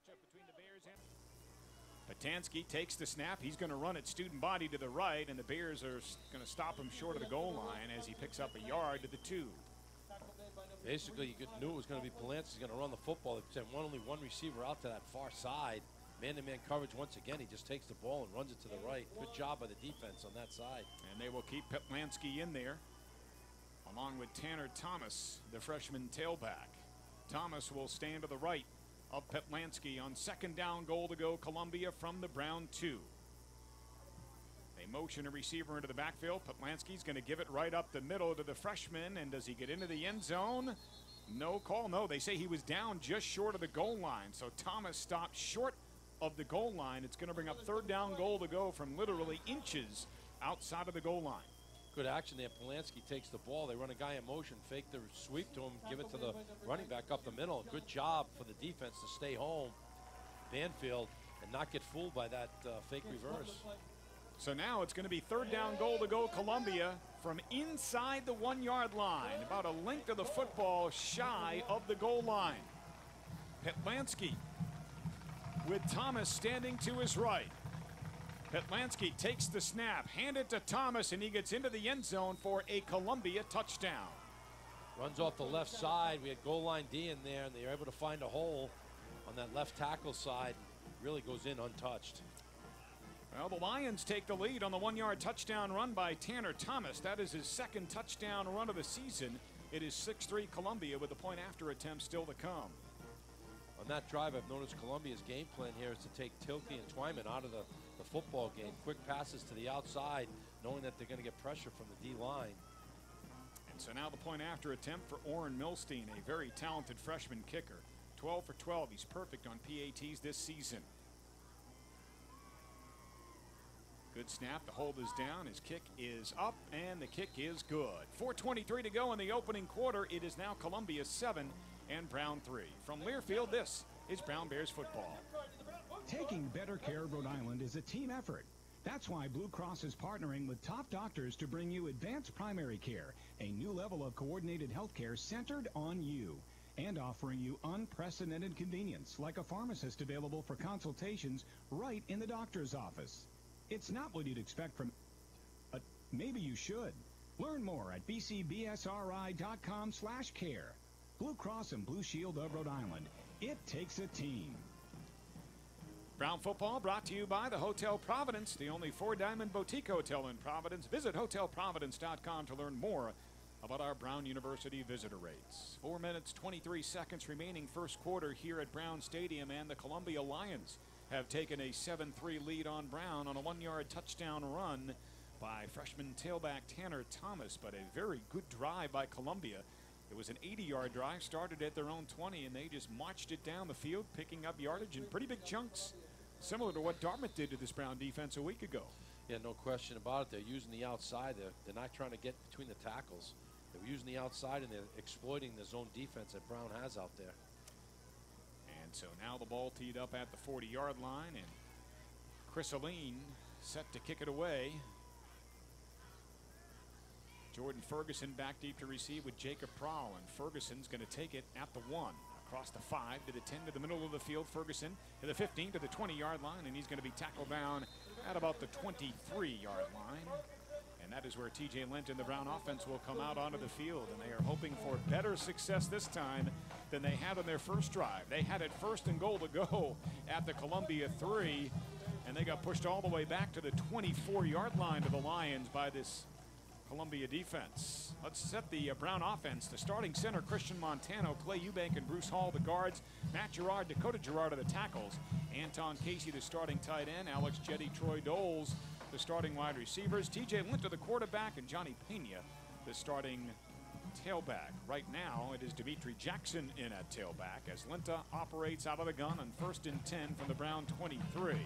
matchup between the Bears and Patansky takes the snap. He's going to run at student body to the right, and the Bears are going to stop him short of the goal line as he picks up a yard to the 2. Basically, you knew it was going to be Polanski's going to run the football. They sent only one receiver out to that far side. Man-to-man coverage once again. He just takes the ball and runs it to the right. Good job by the defense on that side. And they will keep Petlansky in there, along with Tanner Thomas, the freshman tailback. Thomas will stand to the right of Petlansky on second down, goal to go, Columbia from the Brown 2. They motion a receiver into the backfield. Petlansky's going to give it right up the middle to the freshman, and does he get into the end zone? No call. No, they say he was down just short of the goal line, so Thomas stopped short of the goal line. It's going to bring up third down, goal to go from literally inches outside of the goal line. Good action there. Polanski takes the ball. They run a guy in motion, fake the sweep to him, give it to the running back up the middle. Good job for the defense to stay home, Banfield, and not get fooled by that fake reverse. So now it's going to be third down, goal to go, Columbia from inside the 1 yard line, about a length of the football shy of the goal line. Petlansky with Thomas standing to his right. Petlansky takes the snap, hand it to Thomas, and he gets into the end zone for a Columbia touchdown. Runs off the left side. We had goal line D in there, and they were able to find a hole on that left tackle side. Really goes in untouched. Well, the Lions take the lead on the 1 yard touchdown run by Tanner Thomas. That is his second touchdown run of the season. It is 6-3 Columbia with the point after attempt still to come. On that drive, I've noticed Columbia's game plan here is to take Tilke and Twyman out of the football game. Quick passes to the outside, knowing that they're going to get pressure from the D-line. And so now the point after attempt for Oren Milstein, a very talented freshman kicker. 12 for 12. He's perfect on PATs this season. Good snap. The hold is down. His kick is up, and the kick is good. 4:23 to go in the opening quarter. It is now Columbia 7 and Brown 3. From Learfield, this is Brown Bears football. Taking better care of Rhode Island is a team effort. That's why Blue Cross is partnering with top doctors to bring you advanced primary care, a new level of coordinated health care centered on you, and offering you unprecedented convenience, like a pharmacist available for consultations right in the doctor's office. It's not what you'd expect from, but maybe you should. Learn more at bcbsri.com/care. Blue Cross and Blue Shield of Rhode Island. It takes a team. Brown football brought to you by the Hotel Providence, the only four-diamond boutique hotel in Providence. Visit hotelprovidence.com to learn more about our Brown University visitor rates. 4 minutes, 23 seconds remaining first quarter here at Brown Stadium, and the Columbia Lions have taken a 7-3 lead on Brown on a 1 yard touchdown run by freshman tailback Tanner Thomas, but a very good drive by Columbia. It was an 80-yard drive, started at their own 20, and they just marched it down the field, picking up yardage in pretty big chunks, similar to what Dartmouth did to this Brown defense a week ago. Yeah, no question about it. They're using the outside. They're not trying to get between the tackles. They're using the outside, and they're exploiting the zone defense that Brown has out there. And so now the ball teed up at the 40-yard line, and Chris Aline set to kick it away. Jordan Ferguson back deep to receive with Jacob Prowl, and Ferguson's going to take it at the 1. Across the 5 to the 10 to the middle of the field. Ferguson to the 15 to the 20-yard line, and he's going to be tackled down at about the 23-yard line. And that is where TJ Lent and the Brown offense will come out onto the field, and they are hoping for better success this time than they had on their first drive. They had it first and goal to go at the Columbia 3, and they got pushed all the way back to the 24-yard line to the Lions by this Columbia defense. Let's set the Brown offense. The starting center, Christian Montano, Clay Eubank, and Bruce Hall, the guards. Matt Gerard, Dakota Gerard are the tackles. Anton Casey, the starting tight end. Alex Jetty, Troy Doles, the starting wide receivers. TJ Linter, the quarterback, and Johnny Pena, the starting tailback. Right now, it is Dimitri Jackson in at tailback as Linta operates out of the gun on 1st and 10 from the Brown 23.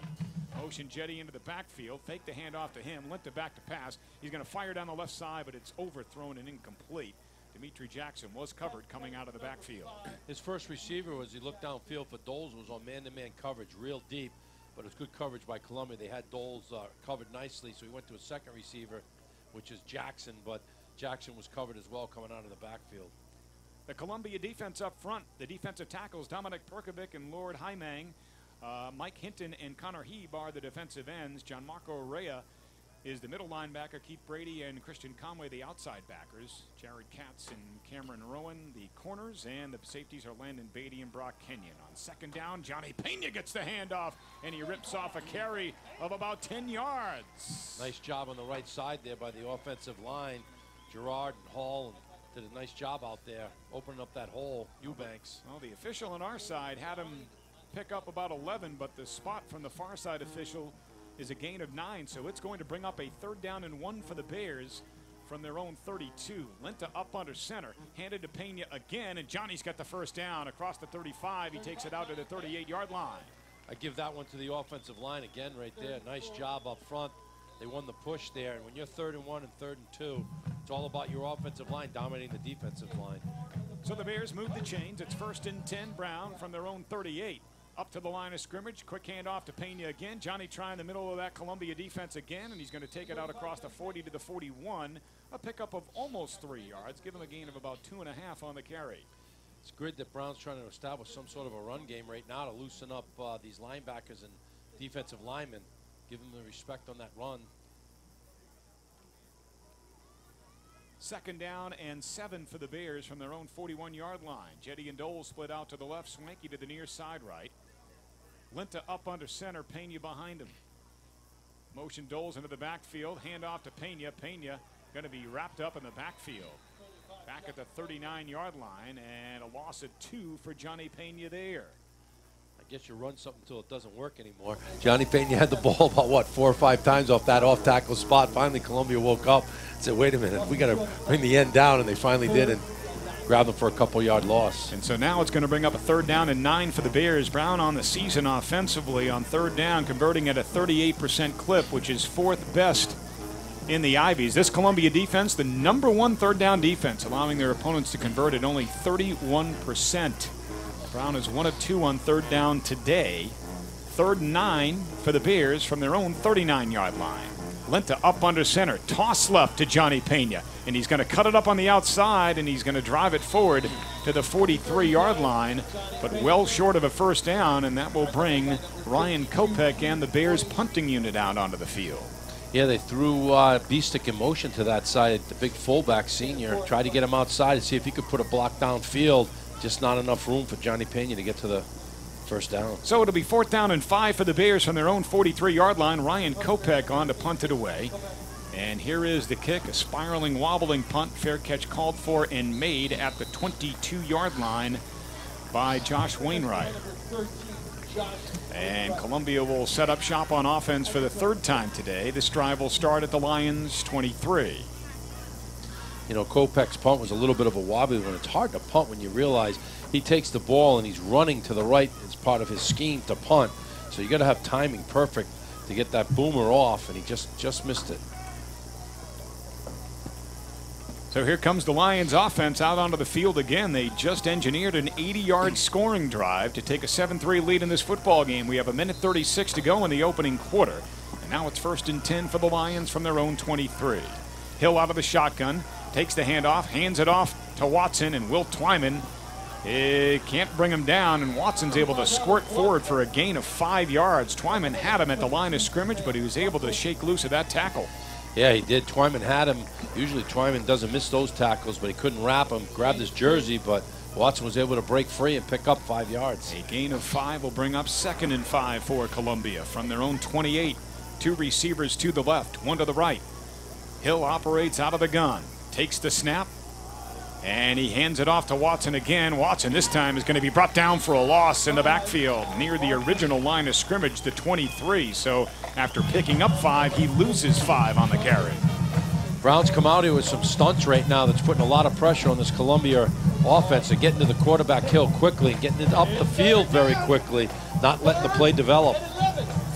Motion Jetty into the backfield. Fake the handoff to him. Linta back to pass. He's going to fire down the left side, but it's overthrown and incomplete. Dimitri Jackson was covered coming out of the backfield. His first receiver, as he looked downfield for Doles, was on man-to-man coverage, real deep, but it was good coverage by Columbia. They had Doles covered nicely, so he went to a second receiver, which is Jackson, but Jackson was covered as well coming out of the backfield. The Columbia defense up front, the defensive tackles Dominic Perkovic and Lord Hymang Mike Hinton and Connor Heeb are the defensive ends. Gianmarco Rea is the middle linebacker. Keith Brady and Christian Conway, the outside backers. Jared Katz and Cameron Rowan, the corners. And the safeties are Landon Beatty and Brock Kenyon. On second down, Johnny Pena gets the handoff, and he rips off a carry of about 10 yards. Nice job on the right side there by the offensive line. Gerard and Hall did a nice job out there, opening up that hole. Eubanks. Well, the official on our side had him pick up about 11, but the spot from the far side official is a gain of 9, so it's going to bring up a 3rd down and 1 for the Bears from their own 32. Linta up under center, handed to Pena again, and Johnny's got the first down across the 35. He takes it out to the 38-yard line. I give that one to the offensive line again right there. Nice job up front. They won the push there, and when you're 3rd and 1 and 3rd and 2, it's all about your offensive line dominating the defensive line. So the Bears move the chains. It's 1st and 10, Brown from their own 38. Up to the line of scrimmage, quick handoff to Pena again. Johnny trying the middle of that Columbia defense again, and he's going to take it out across the 40 to the 41. A pickup of almost 3 yards, give him a gain of about 2.5 on the carry. It's good that Brown's trying to establish some sort of a run game right now to loosen up these linebackers and defensive linemen, give them the respect on that run. 2nd down and 7 for the Bears from their own 41-yard line. Jetty and Dole split out to the left, Swanky to the near side right. Linta up under center, Pena behind him. Motion Doles into the backfield, handoff to Pena. Pena going to be wrapped up in the backfield. Back at the 39-yard line, and a loss of 2 for Johnny Pena there. I guess you run something until it doesn't work anymore. Johnny Pena had the ball about, what, 4 or 5 times off that off-tackle spot. Finally, Columbia woke up and said, wait a minute, we got to bring the end down, and they finally did, and grabbed them for a couple-yard loss. And so now it's going to bring up a 3rd down and 9 for the Bears. Brown on the season offensively on 3rd down, converting at a 38% clip, which is 4th best in the Ivies. This Columbia defense, the #1 3rd down defense, allowing their opponents to convert at only 31%. Brown is 1 of 2 on 3rd down today. 3rd and 9 for the Bears from their own 39-yard line. Linta up under center, toss left to Johnny Pena, and he's going to cut it up on the outside, and he's going to drive it forward to the 43-yard line, but well short of a 1st down, and that will bring Ryan Kopech and the Bears punting unit out onto the field. Yeah, they threw B-stick in motion to that side, the big fullback senior, tried to get him outside to see if he could put a block downfield. Just not enough room for Johnny Pena to get to the 1st down. So it'll be 4th down and 5 for the Bears from their own 43-yard line. Ryan Kopech on to punt it away. And here is the kick, a spiraling, wobbling punt. Fair catch called for and made at the 22-yard line by Josh Wainwright. And Columbia will set up shop on offense for the 3rd time today. This drive will start at the Lions' 23. You know, Kopech's punt was a little bit of a wobbly one. It's hard to punt when you realize he takes the ball and he's running to the right as part of his scheme to punt. So you got to have timing perfect to get that boomer off, and he just missed it. So here comes the Lions offense out onto the field again. They just engineered an 80-yard scoring drive to take a 7-3 lead in this football game. We have 1:36 to go in the opening quarter. And now it's 1st and 10 for the Lions from their own 23. Hill out of the shotgun, takes the handoff, hands it off to Watson, and Will Twyman can't bring him down, and Watson's able to squirt forward for a gain of 5 yards. Twyman had him at the line of scrimmage, but he was able to shake loose of that tackle. Yeah, he did. Twyman had him. Usually Twyman doesn't miss those tackles, but he couldn't wrap him. Grabbed his jersey, but Watson was able to break free and pick up 5 yards. A gain of 5 will bring up 2nd and 5 for Columbia from their own 28. 2 receivers to the left, 1 to the right. Hill operates out of the gun, takes the snap, and he hands it off to Watson again. Watson this time is going to be brought down for a loss in the backfield near the original line of scrimmage, the 23. So after picking up 5, he loses 5 on the carry. Browns come out here with some stunts right now that's putting a lot of pressure on this Columbia offense. They're getting to the quarterback Hill quickly, getting it up the field very quickly, not letting the play develop.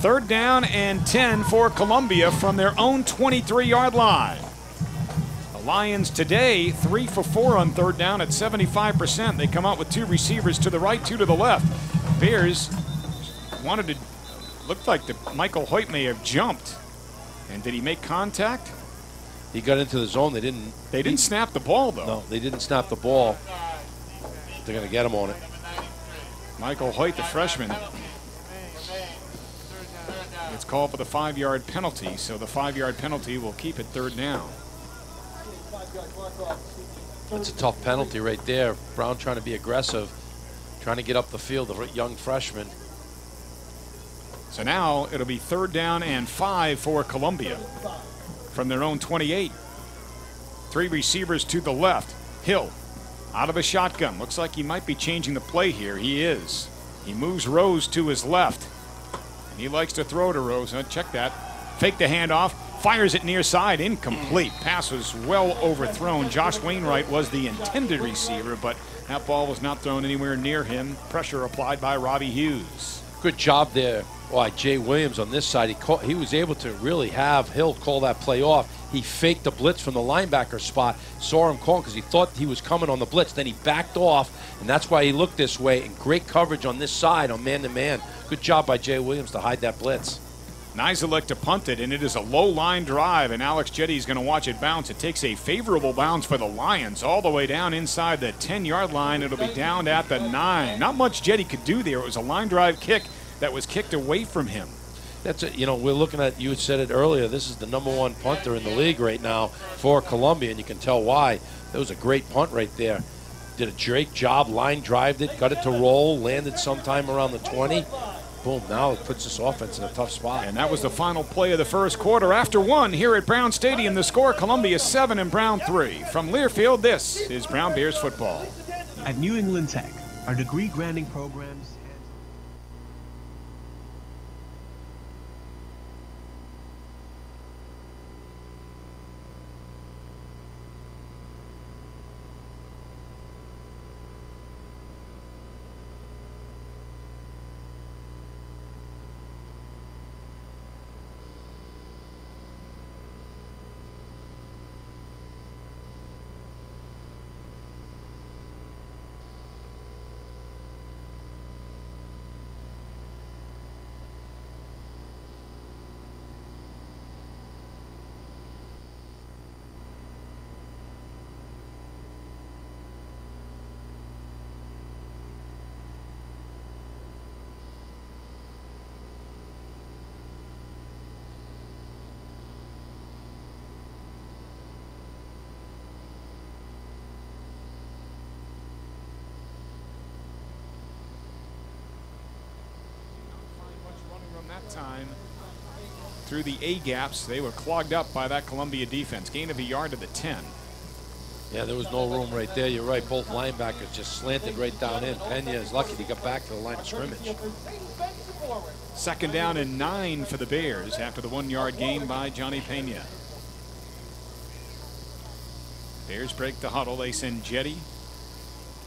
3rd down and 10 for Columbia from their own 23-yard line. The Lions today 3 for 4 on 3rd down at 75%. They come out with 2 receivers to the right, 2 to the left. Bears wanted to, looked like Michael Hoyt may have jumped. And did he make contact? He got into the zone. They didn't snap the ball, though. No, they didn't snap the ball. They're going to get him on it. Michael Hoyt, the freshman, It's called for the 5-yard penalty, so the 5-yard penalty will keep it 3rd down. That's a tough penalty right there. Brown trying to be aggressive, trying to get up the field, the young freshman. So now it'll be 3rd down and 5 for Columbia from their own 28. 3 receivers to the left. Hill out of a shotgun. Looks like he might be changing the play here. He is. He moves Rose to his left. And he likes to throw to Rose. Check that. Fake the handoff. Fires it near side. Incomplete. Pass was well overthrown. Josh Wainwright was the intended receiver, but that ball was not thrown anywhere near him. Pressure applied by Robbie Hughes. Good job there by Jay Williams on this side. He was able to really have Hill call that play off. He faked the blitz from the linebacker spot, saw him call because he thought he was coming on the blitz. Then he backed off, and that's why he looked this way. And great coverage on this side on man-to-man. Good job by Jay Williams to hide that blitz. Nizilik to punt it, and it is a low-line drive, and Alex Jetty's going to watch it bounce. It takes a favorable bounce for the Lions all the way down inside the 10-yard line. It'll be down at the 9. Not much Jetty could do there. It was a line drive kick that was kicked away from him. That's it. You know, we're looking at, you had said it earlier, this is the #1 punter in the league right now for Columbia, and you can tell why. That was a great punt right there. Did a great job, line drived it, got it to roll, landed sometime around the 20. Boom, now it puts this offense in a tough spot. And that was the final play of the first quarter. After 1 here at Brown Stadium, the score, Columbia 7 and Brown 3. From Learfield, this is Brown Bears football. At New England Tech, our degree granting programs. Time through the A gaps. They were clogged up by that Columbia defense. Gain of a yard to the 10. Yeah, there was no room right there. You're right. Both linebackers just slanted right down in. Pena is lucky to get back to the line of scrimmage. 2nd down and 9 for the Bears after the 1-yard gain by Johnny Pena. Bears break the huddle. They send Jetty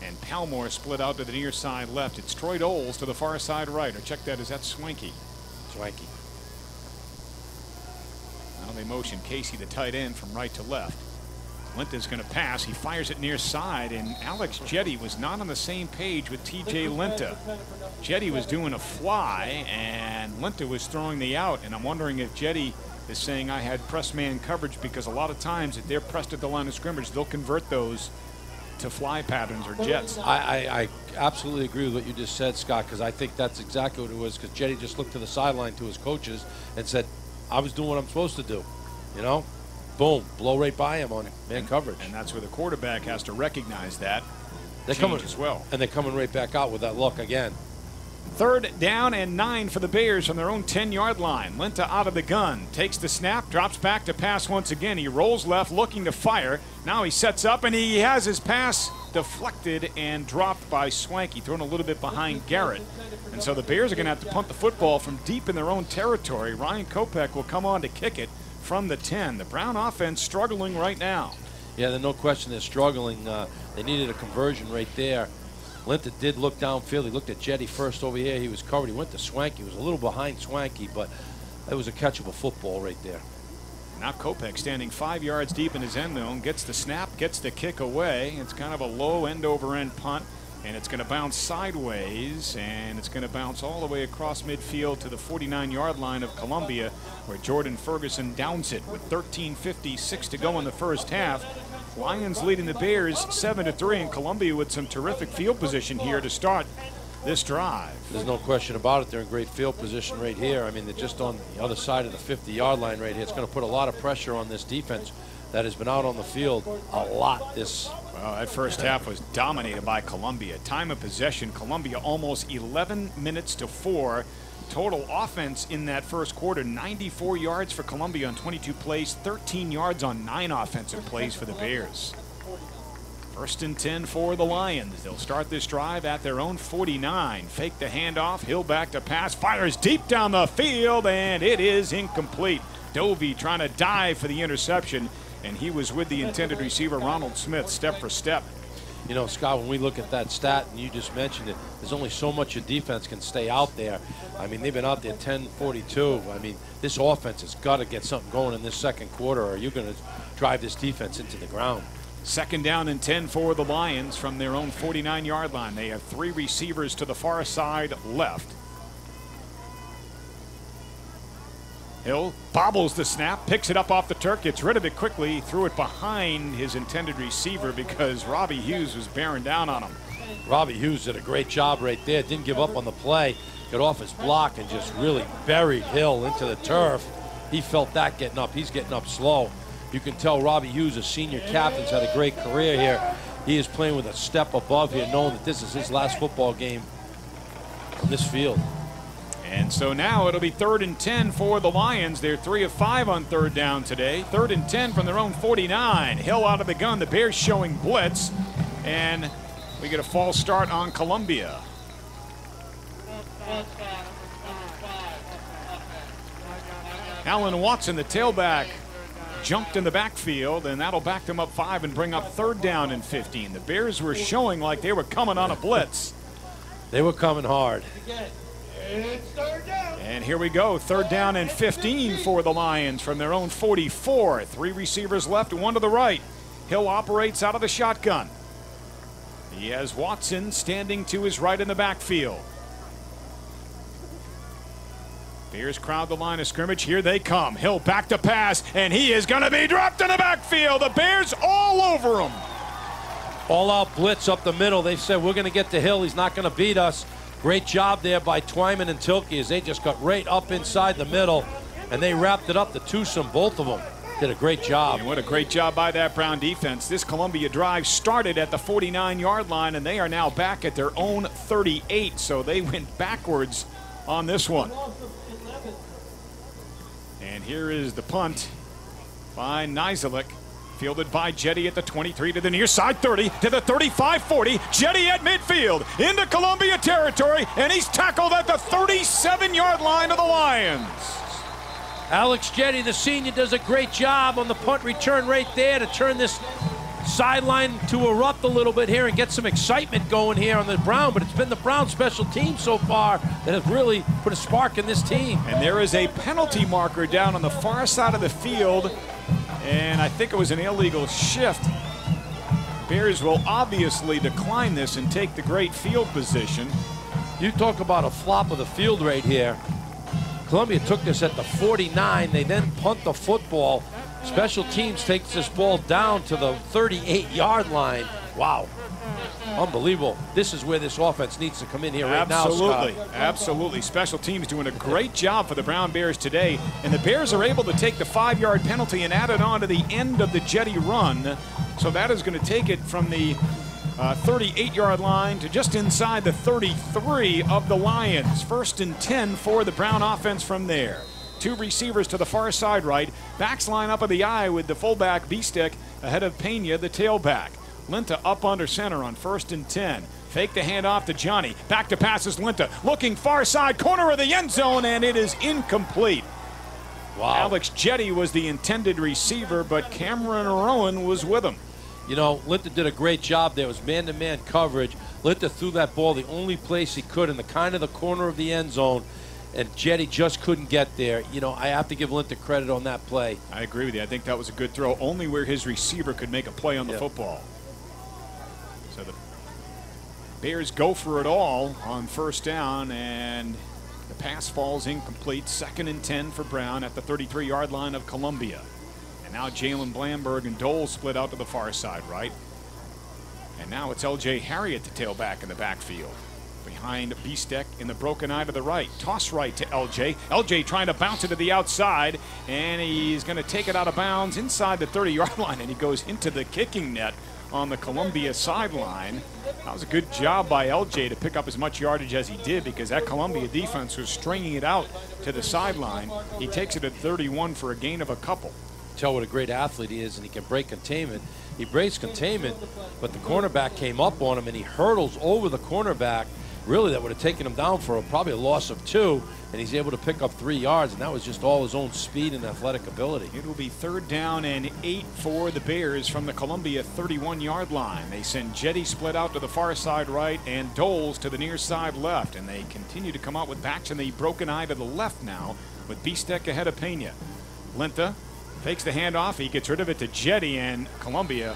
and Palmore split out to the near side left. It's Troy Doles to the far side right. Or check that, is that Swanky? Swanky. Now they motion Casey, the tight end, from right to left. Linta's going to pass. He fires it near side, and Alex Jetty was not on the same page with T.J. Linta. Jetty was doing a fly, and Linta was throwing the out, and I'm wondering if Jetty is saying I had press man coverage, because a lot of times if they're pressed at the line of scrimmage, they'll convert those to fly patterns or jets. I absolutely agree with what you just said, Scott, because I think that's exactly what it was, because Jetty just looked to the sideline to his coaches and said, I was doing what I'm supposed to do, you know? Boom, blow right by him on man coverage. And that's where the quarterback has to recognize that. They're coming as well. And they're coming right back out with that look again. 3rd down and 9 for the Bears from their own 10-yard line. Linta out of the gun, takes the snap, drops back to pass once again. He rolls left, looking to fire. Now he sets up, and he has his pass deflected and dropped by Swanky, thrown a little bit behind Garrett. And so the Bears are going to have to punt the football from deep in their own territory. Ryan Kopech will come on to kick it from the 10. The Brown offense struggling right now. Yeah, there's no question they're struggling. They needed a conversion right there. Linta did look downfield. He looked at Jetty first over here. He was covered. He went to Swanky. He was a little behind Swanky, but that was a catchable football right there. Now Kopech standing 5 yards deep in his end zone, gets the snap, gets the kick away. It's kind of a low end-over-end punt, and it's going to bounce sideways, and it's going to bounce all the way across midfield to the 49-yard line of Columbia, where Jordan Ferguson downs it with 13:56 to go in the first half. Lions leading the Bears 7-3, and Columbia with some terrific field position here to start this drive. There's no question about it. They're in great field position right here. I mean, they're just on the other side of the 50-yard line right here. It's going to put a lot of pressure on this defense that has been out on the field a lot this. Well, that first half was dominated by Columbia. Time of possession, Columbia almost 11 minutes to 4. Total offense in that first quarter, 94 yards for Columbia on 22 plays, 13 yards on 9 offensive plays for the Bears. First and 10 for the Lions. They'll start this drive at their own 49. Fake the handoff. Hill back to pass. Fires deep down the field, and it is incomplete. Dovey trying to dive for the interception, and he was with the intended receiver, Ronald Smith, step for step. You know, Scott, when we look at that stat, and you just mentioned it, there's only so much your defense can stay out there. I mean, they've been out there 10-42. I mean, this offense has got to get something going in this second quarter, or you're going to drive this defense into the ground. Second down and 10 for the Lions from their own 49-yard line. They have 3 receivers to the far side left. Hill bobbles the snap, picks it up off the turf, gets rid of it quickly, threw it behind his intended receiver because Robbie Hughes was bearing down on him. Robbie Hughes did a great job right there. Didn't give up on the play. Got off his block and just really buried Hill into the turf. He felt that getting up. He's getting up slow. You can tell Robbie Hughes, a senior captain's had a great career here. He is playing with a step above here, knowing that this is his last football game on this field. And so now it'll be 3rd and 10 for the Lions. They're 3 of 5 on 3rd down today. 3rd and 10 from their own 49. Hill out of the gun. The Bears showing blitz. And we get a false start on Columbia. Alan Watson, the tailback, jumped in the backfield, and that'll back them up 5 and bring up 3rd down and 15. The Bears were showing like they were coming on a blitz. They were coming hard. And here we go, 3rd down and 15 for the Lions from their own 44. 3 receivers left, 1 to the right. Hill operates out of the shotgun. He has Watson standing to his right in the backfield. Bears crowd the line of scrimmage. Here they come. Hill back to pass, and he is going to be dropped in the backfield. The Bears all over him. All-out blitz up the middle. They said, we're going to get to Hill. He's not going to beat us. Great job there by Twyman and Tilke as they just got right up inside the middle, and they wrapped it up to twosome. Both of them did a great job. And what a great job by that Brown defense. This Columbia drive started at the 49-yard line, and they are now back at their own 38, so they went backwards on this one. And here is the punt by Nizilik. Fielded by Jetty at the 23 to the near side 30 to the 35-40. Jetty at midfield into Columbia territory, and he's tackled at the 37-yard line of the Lions. Alex Jetty, the senior, does a great job on the punt return right there to turn this sideline to erupt a little bit here and get some excitement going here on the Brown, but it's been the Brown special team so far that has really put a spark in this team. And there is a penalty marker down on the far side of the field, and I think it was an illegal shift. Bears will obviously decline this and take the great field position. You talk about a flop of the field right here. Columbia took this at the 49. They then punt the football. Special teams takes this ball down to the 38-yard line. Wow. Unbelievable. This is where this offense needs to come in here right now, Scott. Absolutely. Special teams doing a great job for the Brown Bears today. And the Bears are able to take the 5-yard penalty and add it on to the end of the Jetty run. So that is going to take it from the 38-yard line to just inside the 33 of the Lions. 1st and 10 for the Brown offense from there. 2 receivers to the far side right. Backs line up of the eye with the fullback B-stick ahead of Pena, the tailback. Linta up under center on 1st and 10. Fake the handoff to Johnny. Back to passes Linta. Looking far side, corner of the end zone, and it is incomplete. Wow. Alex Jetty was the intended receiver, but Cameron Rowan was with him. You know, Linta did a great job there. It was man-to-man coverage. Linta threw that ball the only place he could in the kind of the corner of the end zone, and Jetty just couldn't get there. You know, I have to give Linta credit on that play. I agree with you. I think that was a good throw, only where his receiver could make a play on the football. So the Bears go for it all on 1st down, and the pass falls incomplete. 2nd and 10 for Brown at the 33-yard line of Columbia. And now Jalen Blamberg and Dole split out to the far side right. And now it's L.J. Harriet, the tailback in the backfield. behind Bistek in the broken eye to the right. Toss right to LJ. LJ trying to bounce it to the outside, and he's going to take it out of bounds inside the 30-yard line, and he goes into the kicking net on the Columbia sideline. That was a good job by LJ to pick up as much yardage as he did, because that Columbia defense was stringing it out to the sideline. He takes it at 31 for a gain of a couple. Tell what a great athlete he is, and he can break containment. He breaks containment, but the cornerback came up on him, and he hurdles over the cornerback. Really, that would have taken him down for probably a loss of 2, and he's able to pick up 3 yards, and that was just all his own speed and athletic ability. It will be 3rd down and 8 for the Bears from the Columbia 31-yard line. They send Jetty split out to the far side right and Doles to the near side left, and they continue to come out with backs in the broken eye to the left now, with Bistek ahead of Pena. Linta fakes the handoff. He gets rid of it to Jetty, and Columbia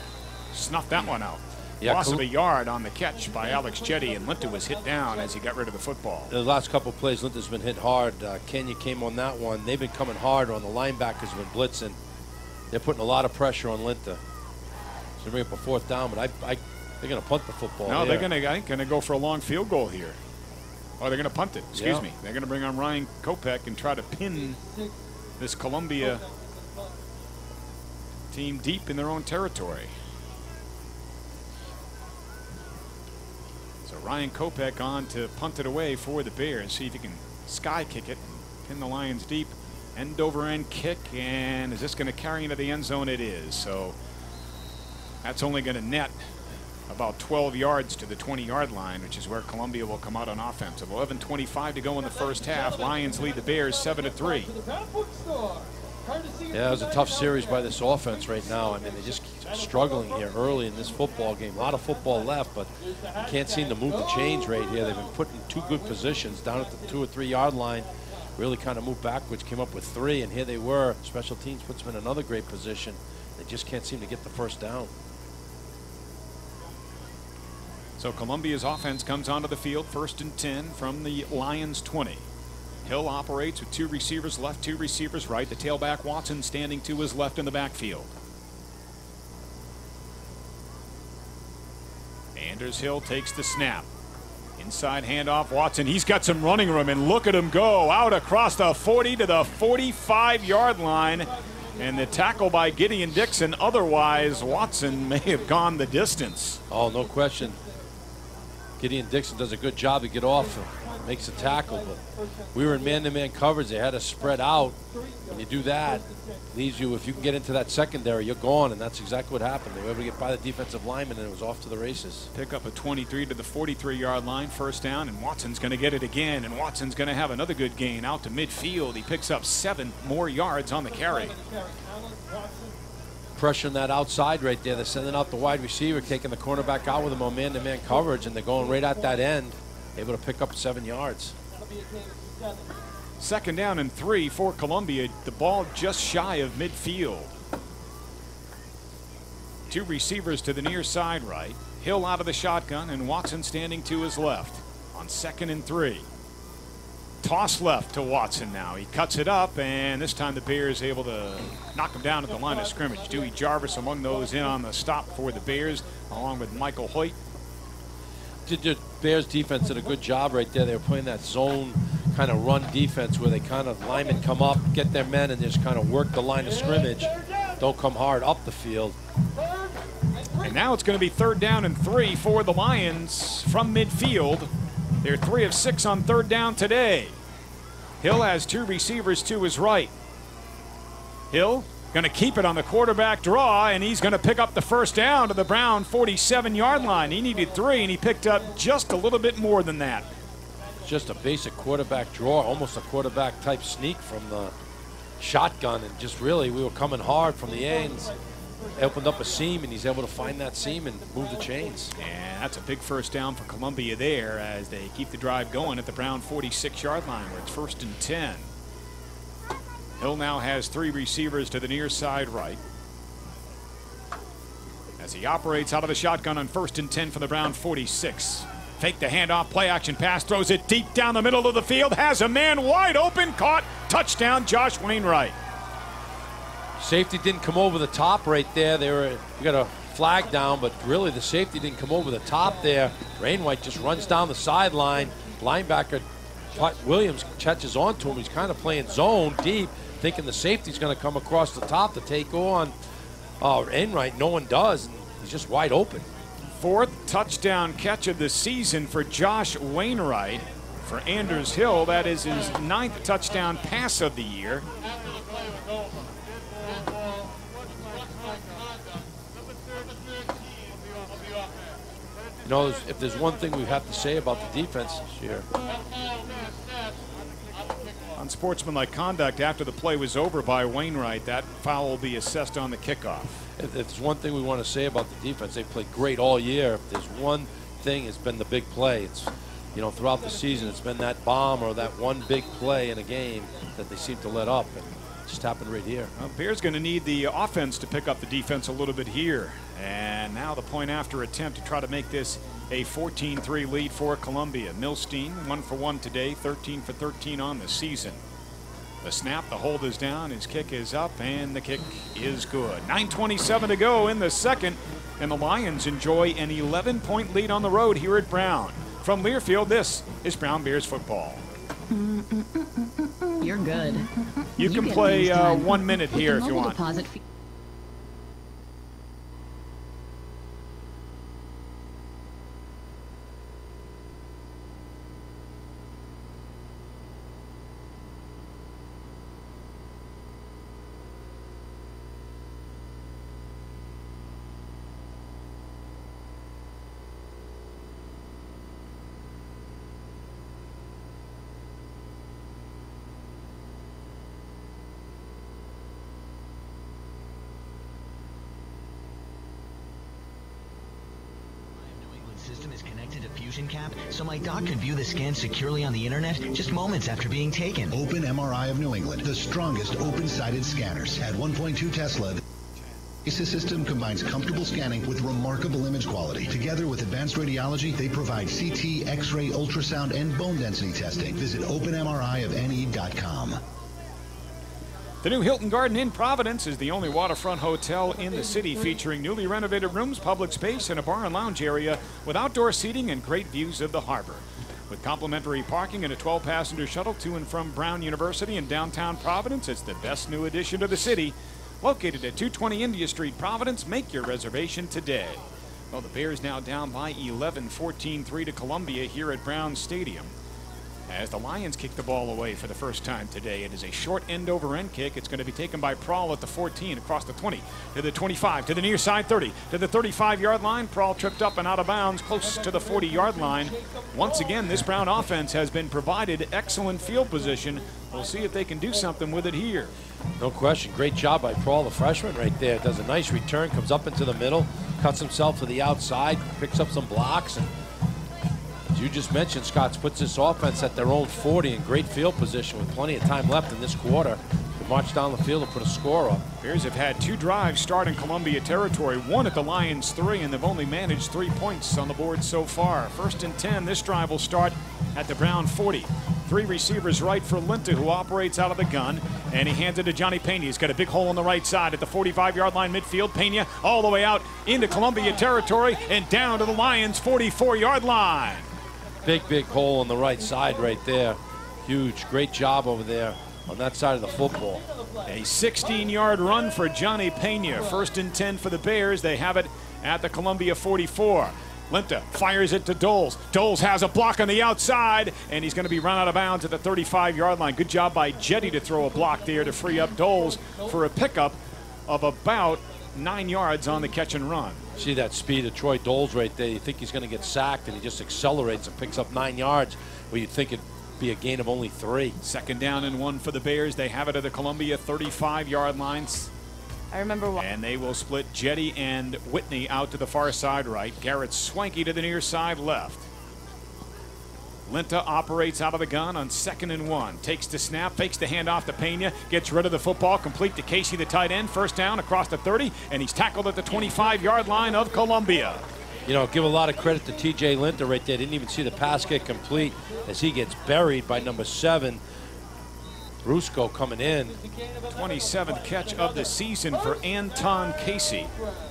snuffed that one out. Yeah, Loss of a yard on the catch by Alex Jetty, and Linta was hit down as he got rid of the football. The last couple of plays, Linta's been hit hard. Kenya came on that one. They've been coming hard on the linebackers have been blitzing. They're putting a lot of pressure on Linta. So they bring up a 4th down, but they're going to punt the football. No, there. they're going to go for a long field goal here. Oh, they're going to punt it. Excuse me. They're going to bring on Ryan Kopech and try to pin this Columbia team deep in their own territory. So Ryan Kopech on to punt it away for the Bears. See if he can sky kick it, pin the Lions deep, end over end kick, and is this going to carry into the end zone? It is. So that's only going to net about 12 yards to the 20-yard line, which is where Columbia will come out on offense. 11:25 to go in the first half. Lions lead the Bears 7-3. Yeah, it was a tough series by this offense right now. I mean, they're just struggling here early in this football game. A lot of football left, but you can't seem to move the chains right here. They've been put in 2 good positions down at the 2 or 3 yard line. Really kind of moved backwards, came up with 3, and here they were. Special teams puts them in another great position. They just can't seem to get the first down. So Columbia's offense comes onto the field, 1st and 10 from the Lions 20. Hill operates with 2 receivers left, 2 receivers right. The tailback Watson standing to his left in the backfield. Anders Hill takes the snap. Inside handoff, Watson. He's got some running room, and look at him go out across the 40 to the 45-yard line. And the tackle by Gideon Dixon. Otherwise, Watson may have gone the distance. Oh, no question. Gideon Dixon does a good job to get off, makes a tackle, but we were in man-to-man coverage. They had us spread out. When you do that, leaves you, if you can get into that secondary, you're gone, and that's exactly what happened. They were able to get by the defensive lineman, and it was off to the races. Pick up a 23 to the 43-yard line, 1st down, and Watson's going to get it again, and Watson's going to have another good gain out to midfield. He picks up 7 more yards on the carry. Pressuring that outside right there. They're sending out the wide receiver, taking the cornerback out with him on man-to-man coverage, and they're going right at that end, able to pick up 7 yards. 2nd down and 3 for Columbia. The ball just shy of midfield. 2 receivers to the near side right. Hill out of the shotgun, and Watson standing to his left on 2nd and 3. Toss left to Watson now. He cuts it up, and this time the Bears able to knock him down at the line of scrimmage. Dewey Jarvis among those in on the stop for the Bears, along with Michael Hoyt. The Bears defense did a good job right there. They were playing that zone kind of run defense where they kind of linemen come up, get their men, and just kind of work the line of scrimmage. Don't come hard up the field. And now it's going to be 3rd down and 3 for the Lions from midfield. They're 3 of 6 on 3rd down today. Hill has 2 receivers to his right. Hill going to keep it on the quarterback draw, and he's going to pick up the 1st down to the Brown 47-yard line. He needed 3, and he picked up just a little bit more than that. Just a basic quarterback draw, almost a quarterback type sneak from the shotgun, and just really we were coming hard from the ends. Opened up a seam, and he's able to find that seam and move the chains. And that's a big 1st down for Columbia there as they keep the drive going at the Brown 46-yard line where it's 1st and 10. Hill now has 3 receivers to the near side right. As he operates out of the shotgun on 1st and 10 for the Brown 46. Fake the handoff, play action pass, throws it deep down the middle of the field, has a man wide open, caught, touchdown, Josh Wainwright. Safety didn't come over the top right there. We got a flag down, but really the safety didn't come over the top there. Rainwhite just runs down the sideline. Linebacker Williams catches onto him. He's kind of playing zone deep, thinking the safety's going to come across the top to take on Rainwright. No one does, and he's just wide open. 4th touchdown catch of the season for Josh Wainwright. For Anders Hill, that is his 9th touchdown pass of the year. You know, if there's one thing we have to say about the defense this year. Unsportsmanlike conduct after the play was over by Wainwright. That foul will be assessed on the kickoff. If there's one thing we want to say about the defense, they played great all year. If there's one thing, it's been the big play. It's, you know, throughout the season, it's been that bomb or that one big play in a game that they seem to let up. And it just happened right here. Well, Bears going to need the offense to pick up the defense a little bit here. And now the point after attempt to try to make this a 14-3 lead for Columbia. Milstein, 1 for 1 today, 13 for 13 on the season. The snap, the hold is down, his kick is up, and the kick is good. 9:27 to go in the second, and the Lions enjoy an 11-point lead on the road here at Brown. From Learfield, this is Brown Bears football. You're good. You can play 1 minute here if you want. System is connected to Fusion Cap, so my doc could view the scan securely on the internet just moments after being taken. Open MRI of New England, the strongest open-sided scanners. At 1.2 Tesla, the system combines comfortable scanning with remarkable image quality. Together with advanced radiology, they provide CT, X-ray, ultrasound, and bone density testing. Visit openmriofne.com. The new Hilton Garden Inn Providence is the only waterfront hotel in the city, featuring newly renovated rooms, public space, and a bar and lounge area with outdoor seating and great views of the harbor. With complimentary parking and a 12-passenger shuttle to and from Brown University in downtown Providence, it's the best new addition to the city. Located at 220 India Street, Providence, make your reservation today. Well, the Bears now down by 11, 14-3 to Columbia here at Brown Stadium. As the Lions kick the ball away for the first time today, it is a short end-over-end kick. It's going to be taken by Prawl at the 14, across the 20, to the 25, to the near side 30, to the 35-yard line. Prawl tripped up and out of bounds, close to the 40-yard line. Once again, this Brown offense has been provided excellent field position. We'll see if they can do something with it here. No question. Great job by Prawl, the freshman right there. Does a nice return, comes up into the middle, cuts himself to the outside, picks up some blocks, and you just mentioned, Scott puts this offense at their own 40 in great field position with plenty of time left in this quarter to march down the field and put a score up. Bears have had 2 drives start in Columbia territory, 1 at the Lions 3, and they've only managed 3 points on the board so far. 1st and 10, this drive will start at the Brown 40. 3 receivers right for Linta, who operates out of the gun, and he hands it to Johnny Pena. He's got a big hole on the right side at the 45-yard line midfield. Pena all the way out into Columbia territory and down to the Lions' 44-yard line. Big hole on the right side right there. Huge. Great job over there on that side of the football. A 16-yard run for Johnny Pena. 1st and 10 for the Bears. They have it at the Columbia 44. Linta fires it to Doles. Doles has a block on the outside, and he's going to be run out of bounds at the 35-yard line. Good job by Jetty to throw a block there to free up Doles for a pickup of about 9 yards on the catch and run. See that speed of Troy Doles right there. You think he's going to get sacked, and he just accelerates and picks up 9 yards, where you'd think it'd be a gain of only 3. 2nd down and 1 for the Bears. They have it at the Columbia 35-yard lines. I remember one. And they will split Jetty and Whitney out to the far side right. Garrett Swanky to the near side left. Linta operates out of the gun on 2nd and 1. Takes the snap, fakes the handoff to Pena, gets rid of the football, complete to Casey, the tight end. 1st down across the 30, and he's tackled at the 25-yard line of Columbia. You know, give a lot of credit to T.J. Linta right there. Didn't even see the pass get complete as he gets buried by number 7. Rusco coming in. 27th catch of the season for Anton Casey.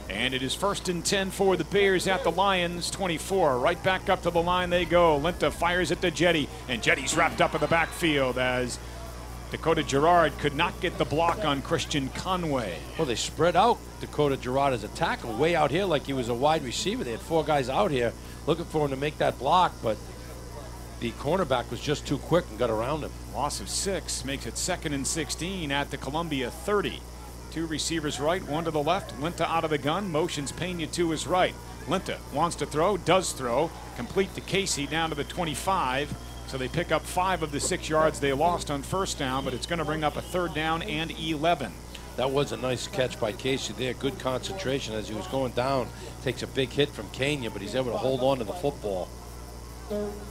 And it is 1st and 10 for the Bears at the Lions 24. Right back up to the line they go. Linta fires it to Jetty, and Jetty's wrapped up in the backfield as Dakota Gerard could not get the block on Christian Conway. Well, they spread out Dakota Gerard as a tackle way out here like he was a wide receiver. They had 4 guys out here looking for him to make that block, but the cornerback was just too quick and got around him. Loss of 6 makes it 2nd and 16 at the Columbia 30. 2 receivers right, 1 to the left. Linta out of the gun, motions Pena to his right. Linta wants to throw, does throw, complete to Casey down to the 25. So they pick up 5 of the 6 yards they lost on first down, but it's going to bring up a 3rd down and 11. That was a nice catch by Casey there. Good concentration as he was going down. Takes a big hit from Kenya, but he's able to hold on to the football.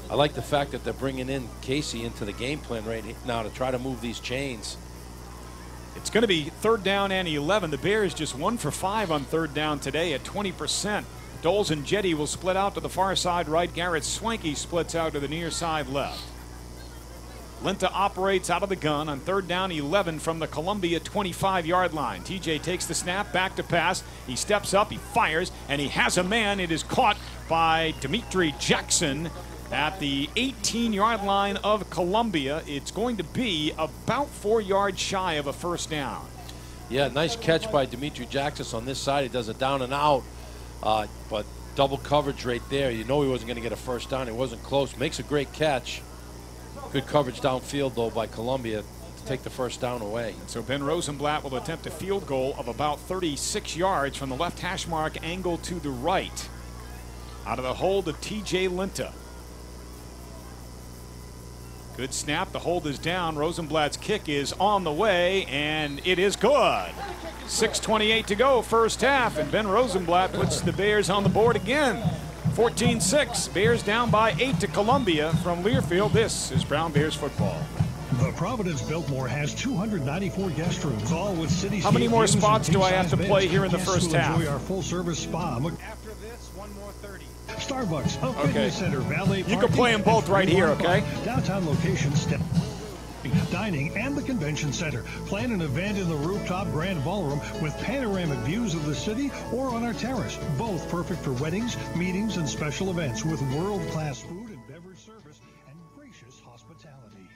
I like the fact that they're bringing in Casey into the game plan right now to try to move these chains. It's going to be 3rd down and 11. The Bears just 1 for 5 on 3rd down today at 20%. Doles and Jetty will split out to the far side right. Garrett Swanky splits out to the near side left. Linta operates out of the gun on 3rd down 11 from the Columbia 25-yard line. TJ takes the snap, back to pass. He steps up, he fires, and he has a man. It is caught by Dimitri Jackson at the 18-yard line of Columbia. It's going to be about 4 yards shy of a 1st down. Yeah, nice catch by Dimitri Jackson on this side. He does a down and out. But double coverage right there. You know he wasn't going to get a 1st down. It wasn't close. Makes a great catch. Good coverage downfield, though, by Columbia to take the 1st down away. So Ben Rosenblatt will attempt a field goal of about 36 yards from the left hash mark, angle to the right. Out of the hold of TJ Linta. Good snap. The hold is down. Rosenblatt's kick is on the way, and it is good. 6:28 to go, 1st half, and Ben Rosenblatt puts the Bears on the board again. 14-6. Bears down by 8 to Columbia from Learfield. This is Brown Bears football. The Providence Biltmore has 294 guest rooms, all with city. How many more spots do I have to play here in the first half? Enjoy our full-service spa. After this, 1 more 30. Starbucks, a fitness center, valet. You can play them both right here, okay? Downtown location, dining, and the convention center. Plan an event in the rooftop grand ballroom with panoramic views of the city or on our terrace. Both perfect for weddings, meetings, and special events with world-class food and beverage service and gracious hospitality.